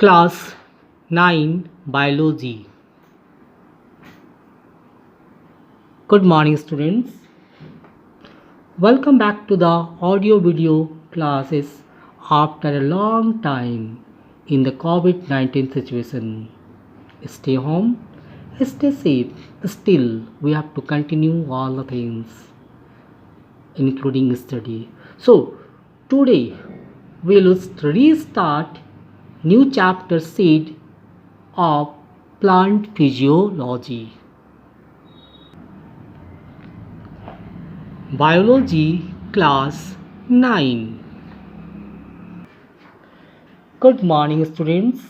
Class 9 Biology. Good morning, students. Welcome back to the audio video classes after a long time in the COVID-19 situation. Stay home, stay safe. Still, we have to continue all the things, including study. So, today we'll restart new chapter seed of plant physiology. Biology class 9. Good morning, students.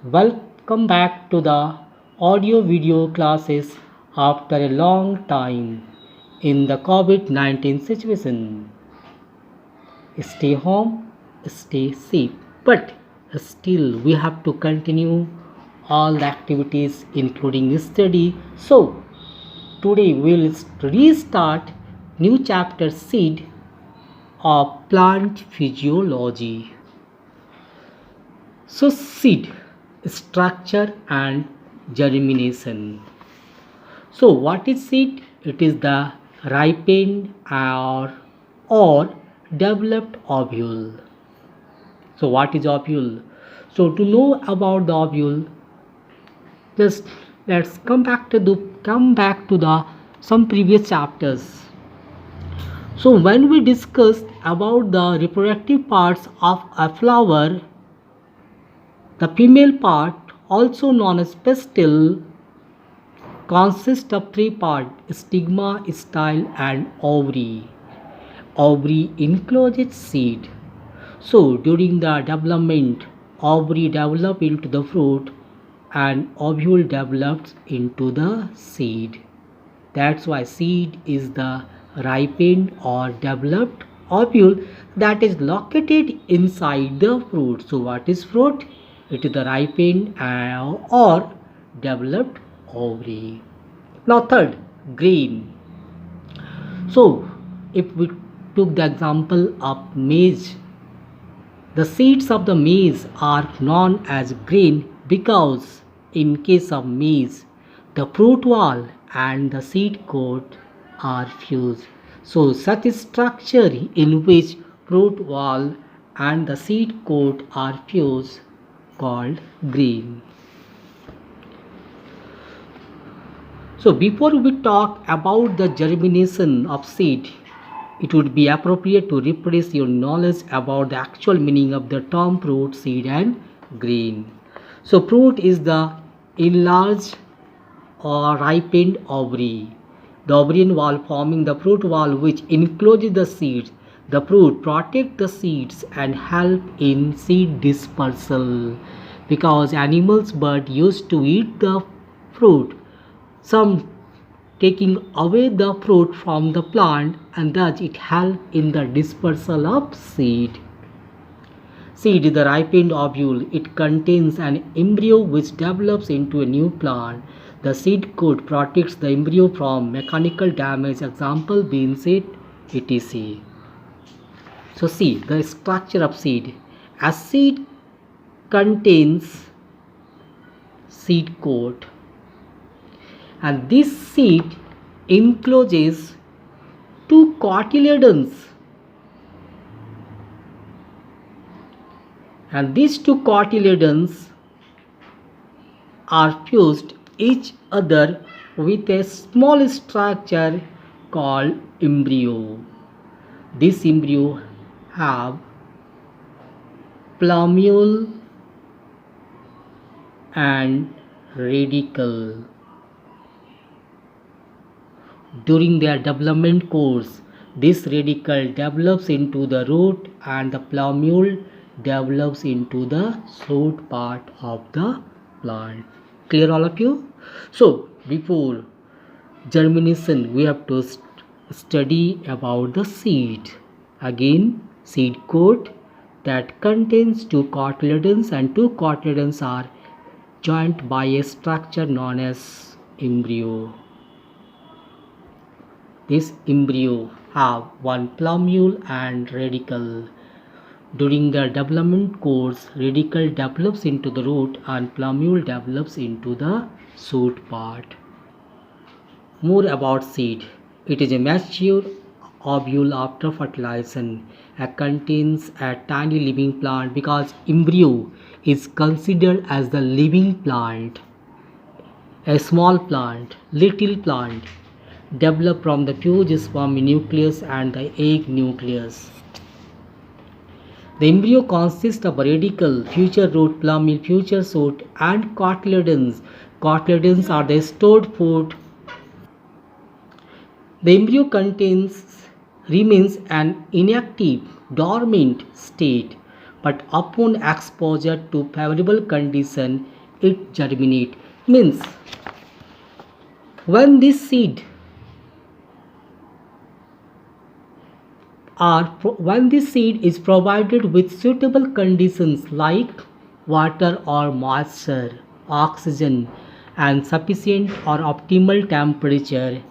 Welcome back to the audio video classes after a long time in the COVID-19 situation. Stay home, stay safe, but still we have to continue all the activities including study. So today we'll restart new chapter seed of plant physiology. So seed structure and germination. So what is seed? It is the ripened or developed ovule. So what is ovule? So to know about the ovule, just let's come back to the some previous chapters. So when we discussed about the reproductive parts of a flower, the female part, also known as pistil, consists of three parts: stigma, style, and ovary. Ovary encloses seed. So during the development, ovary develops into the fruit and ovule develops into the seed. That's why seed is the ripened or developed ovule that is located inside the fruit. So what is fruit? It is the ripened or developed ovary. Now third, grain. So if we took the example of maize, the seeds of the maize are known as grain because in case of maize, the fruit wall and the seed coat are fused. So such structure in which fruit wall and the seed coat are fused called grain. So before we talk about the germination of seed, it would be appropriate to refresh your knowledge about the actual meaning of the term fruit, seed and grain. So fruit is the enlarged or ripened ovary. The ovarian wall forming the fruit wall which encloses the seeds. The fruit protect the seeds and help in seed dispersal because animals bird used to eat the fruit. Some taking away the fruit from the plant and thus it helps in the dispersal of seed. Seed is the ripened ovule. It contains an embryo which develops into a new plant. The seed coat protects the embryo from mechanical damage, example bean seed, etc. So see the structure of seed. A seed contains seed coat and this seed encloses two cotyledons, and these two cotyledons are fused each other with a small structure called embryo. This embryo have plumule and radicle. During their development course, this radicle develops into the root and the plumule develops into the shoot part of the plant. Clear all of you? So before germination we have to study about the seed. Again, seed coat that contains two cotyledons and two cotyledons are joined by a structure known as embryo. This embryo have one plumule and radicle. During the development course, radicle develops into the root and plumule develops into the shoot part. More about seed. It is a mature ovule after fertilization and contains a tiny living plant because embryo is considered as the living plant. A small plant, little plant, develop from the fused sperm nucleus and the egg nucleus. The embryo consists of a radicle, future root, plumule, future shoot, and cotyledons. Cotyledons are the stored food. The embryo remains an inactive, dormant state, but upon exposure to favorable condition, it germinates. Means when this seed when this seed is provided with suitable conditions like water or moisture, oxygen, and sufficient or optimal temperature,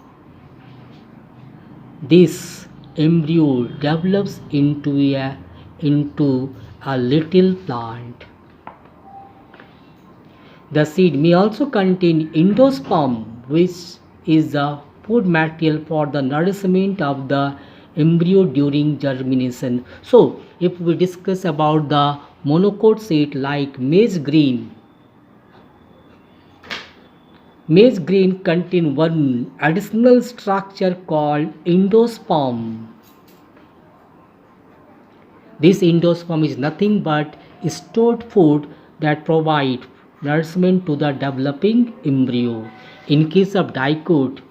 this embryo develops into a little plant. The seed may also contain endosperm, which is the food material for the nourishment of the embryo during germination. So, if we discuss about the monocot seed like maize grain contain one additional structure called endosperm. This endosperm is nothing but stored food that provide nourishment to the developing embryo. In case of dicot,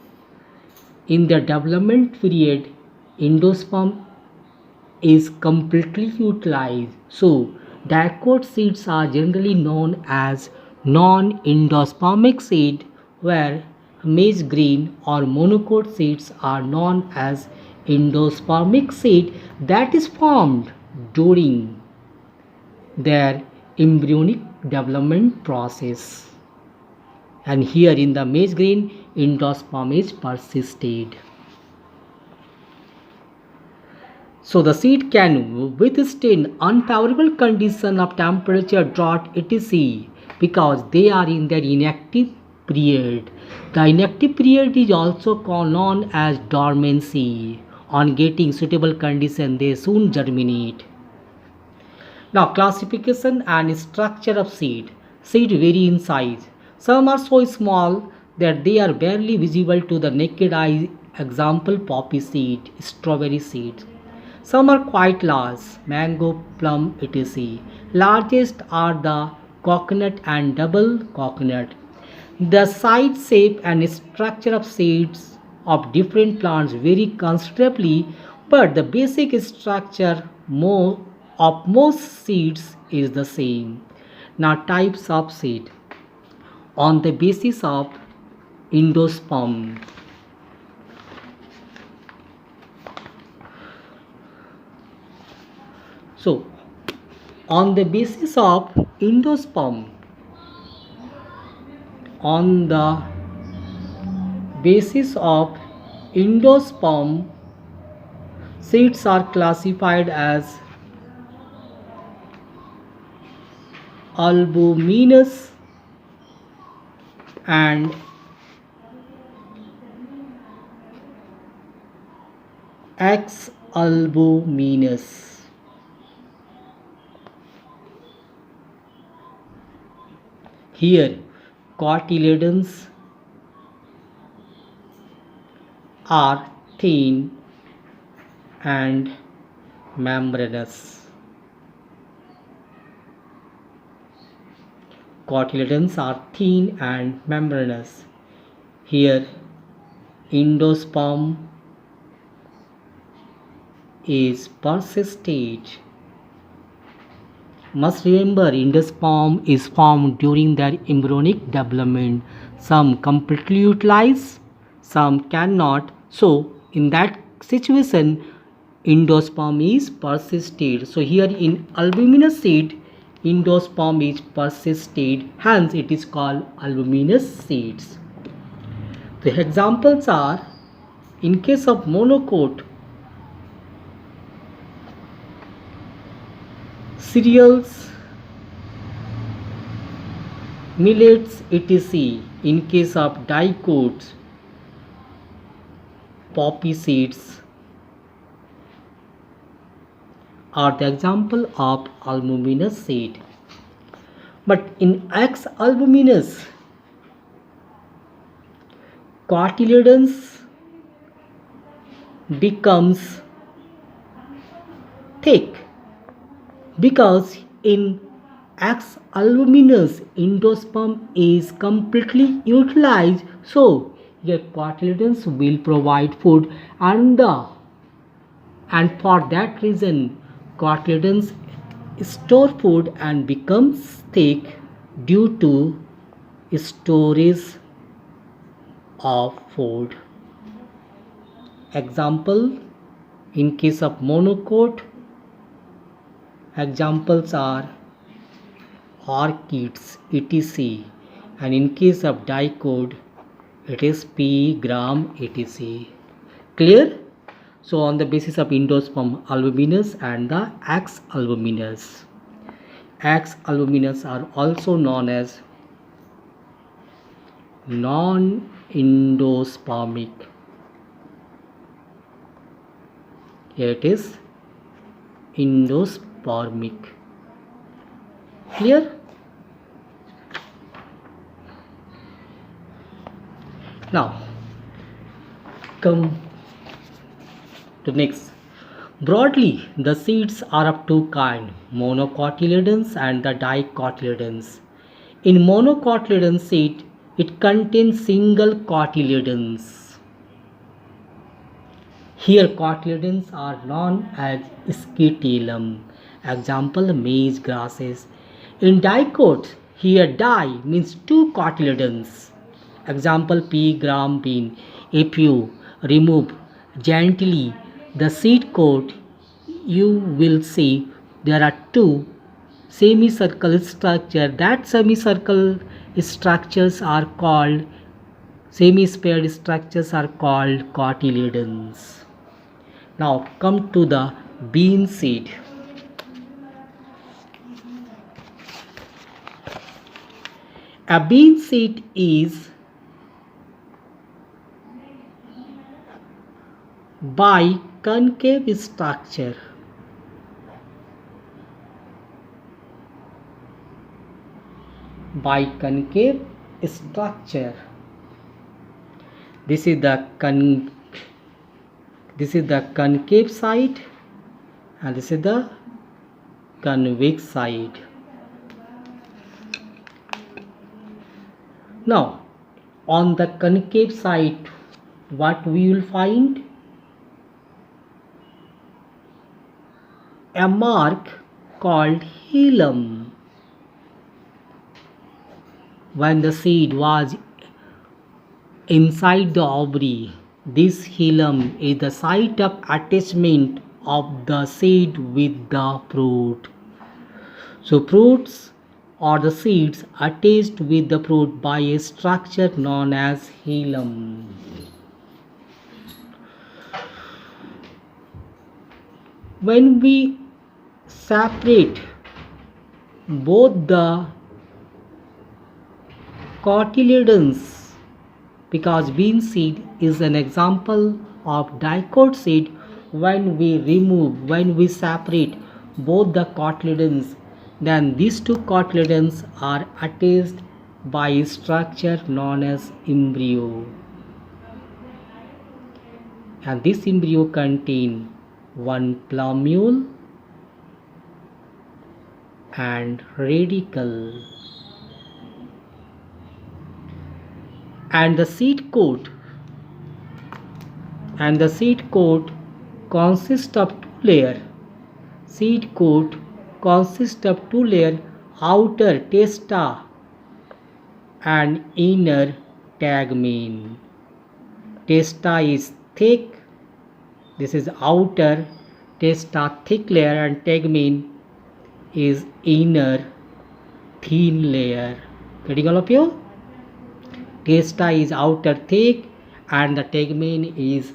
in the development period, endosperm is completely utilized. So, dicot seeds are generally known as non-endospermic seed, where maize grain or monocot seeds are known as endospermic seed that is formed during their embryonic development process. And here in the maize grain, endosperm is persisted. So the seed can withstand unfavorable condition of temperature, drought, etc. because they are in their inactive period. The inactive period is also known as dormancy. On getting suitable condition, they soon germinate. Now classification and structure of seed. Seed vary in size. Some are so small that they are barely visible to the naked eye. Example poppy seed, strawberry seed. Some are quite large, mango, plum, etc. Largest are the coconut and double coconut. The size, shape and structure of seeds of different plants vary considerably, but the basic structure of most seeds is the same. Now types of seed on the basis of endosperm. So on the basis of endosperm, on the basis of endosperm, seeds are classified as albuminous and ex-albuminous. Here, cotyledons are thin and membranous. Cotyledons are thin and membranous. Here, endosperm is persisted. Must remember, endosperm is formed during their embryonic development. Some completely utilize, some cannot. So, in that situation, endosperm is persisted. So, here in albuminous seed, endosperm is persisted. Hence, it is called albuminous seeds. The examples are, in case of monocot, cereals, millets, etc. In case of dicots, poppy seeds are the example of albuminous seed. But in X albuminous, cotyledons becomes thick because in X albuminous endosperm is completely utilized, so your cotyledons will provide food and for that reason cotyledons store food and becomes thick due to storage of food. Example, in case of monocot, examples are orchids, etc. And in case of dicot, it is P, gram, etc. Clear? So on the basis of endosperm albuminous and the X albuminous. X albuminous are also known as non-endospermic. Here it is endospermic. Clear? Now come to next. Broadly, the seeds are of two kinds, monocotyledons and the dicotyledons. In monocotyledon seed, it contains single cotyledons. Here cotyledons are known as scutellum. Example, maize grasses. In dicot, here di means two cotyledons. Example, pea, gram, bean. If you remove gently the seed coat, you will see there are two semicircle structure. That semicircle structures are called semi-sphered structures are called cotyledons. Now come to the bean seed. A bean seed is biconcave structure. Biconcave structure. This is the concave side and this is the convex side. Now on the concave side, what we will find? A mark called hilum. When the seed was inside the ovary, this hilum is the site of attachment of the seed with the fruit. So fruits or the seeds attached with the fruit by a structure known as hilum. When we separate both the cotyledons, because bean seed is an example of dicot seed, when we separate both the cotyledons, then these two cotyledons are attached by a structure known as embryo, and this embryo contains one plumule and radicle, and the seed coat consists of two layers. Seed coat consists of two layers, outer testa and inner tegmen. Testa is thick, this is outer testa thick layer, and tegmen is inner thin layer. Getting all of you? Testa is outer thick and the tegmen is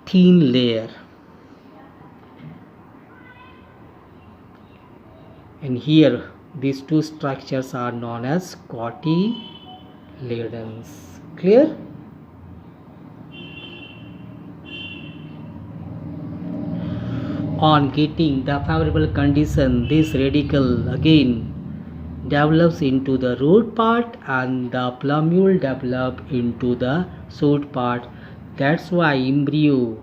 thin layer. And here these two structures are known as cotyledons. Clear? On getting the favorable condition, this radicle again develops into the root part and the plumule develop into the shoot part. That's why embryo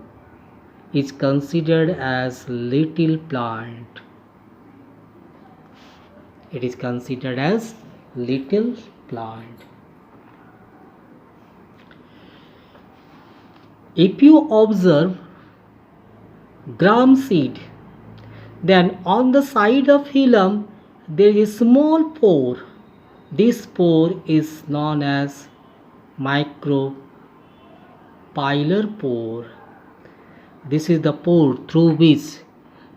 is considered as little plant. It is considered as little plant. If you observe gram seed, then on the side of hilum there is a small pore. This pore is known as micropylar pore. This is the pore through which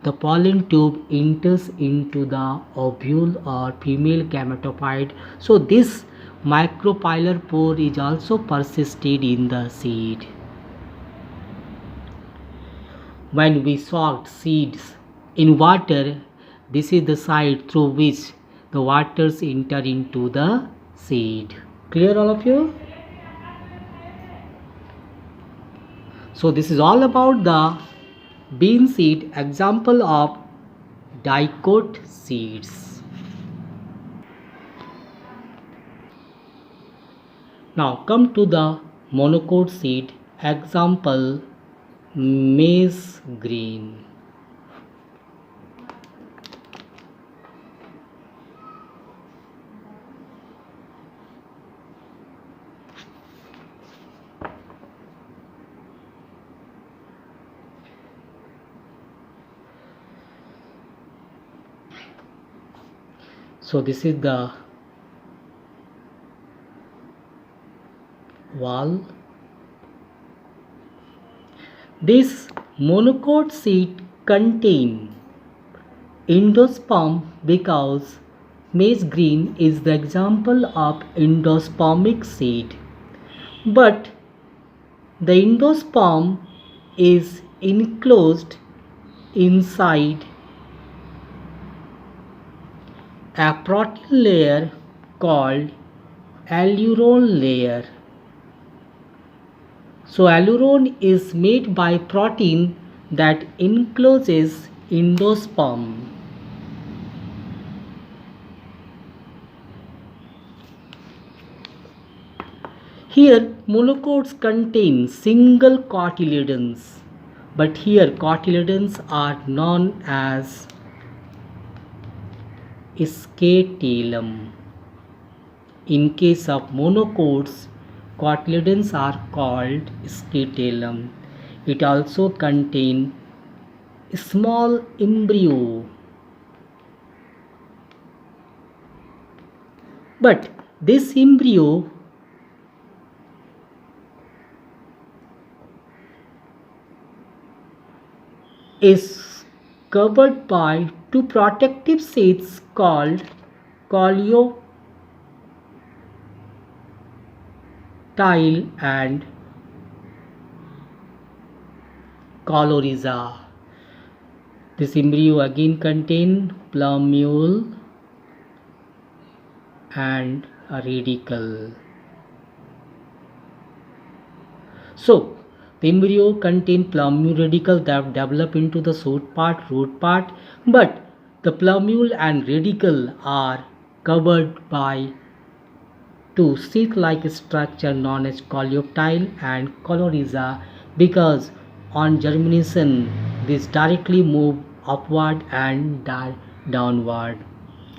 the pollen tube enters into the ovule or female gametophyte. So this micropylar pore is also persisted in the seed. When we soak seeds in water, this is the side through which the waters enter into the seed. Clear all of you? So this is all about the bean seed, example of dicot seeds. Now come to the monocot seed, example maize grain. So this is the wall. This monocot seed contain endosperm because maize grain is the example of endospermic seed. But the endosperm is enclosed inside a protein layer called aleurone layer. So aleurone is made by protein that encloses endosperm. Here monocots contain single cotyledons, but here cotyledons are known as scutellum. In case of monocots, cotyledons are called scutellum. It also contains small embryo. But this embryo is covered by two protective sheaths called coleoptile and coryza. This embryo again contains plumule and a radicle. So the embryo contains plumule radicle that develop into the shoot part, root part, but the plumule and radicle are covered by two sheath-like structure known as coleoptile and coryza because on germination these directly move upward and downward.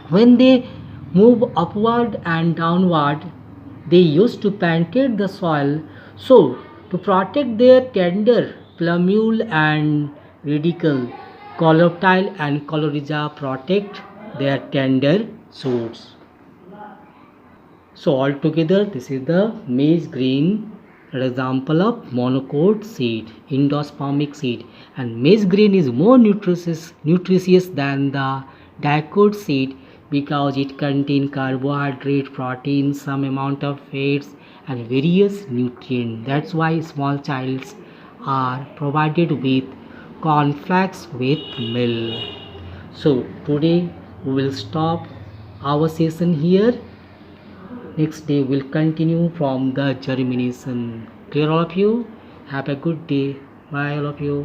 When they move upward and downward, they used to penetrate the soil. So to protect their tender plumule and radicle, coleoptile and coryza protect their tender shoots. So altogether, this is the maize grain example of monocot seed, endospermic seed, and maize grain is more nutritious than the dicot seed because it contains carbohydrate, protein, some amount of fats, and various nutrients. That's why small childs are provided with cornflakes with milk. So today we will stop our session here. Next day we'll continue from the germination. Clear all of you? Have a good day. Bye all of you.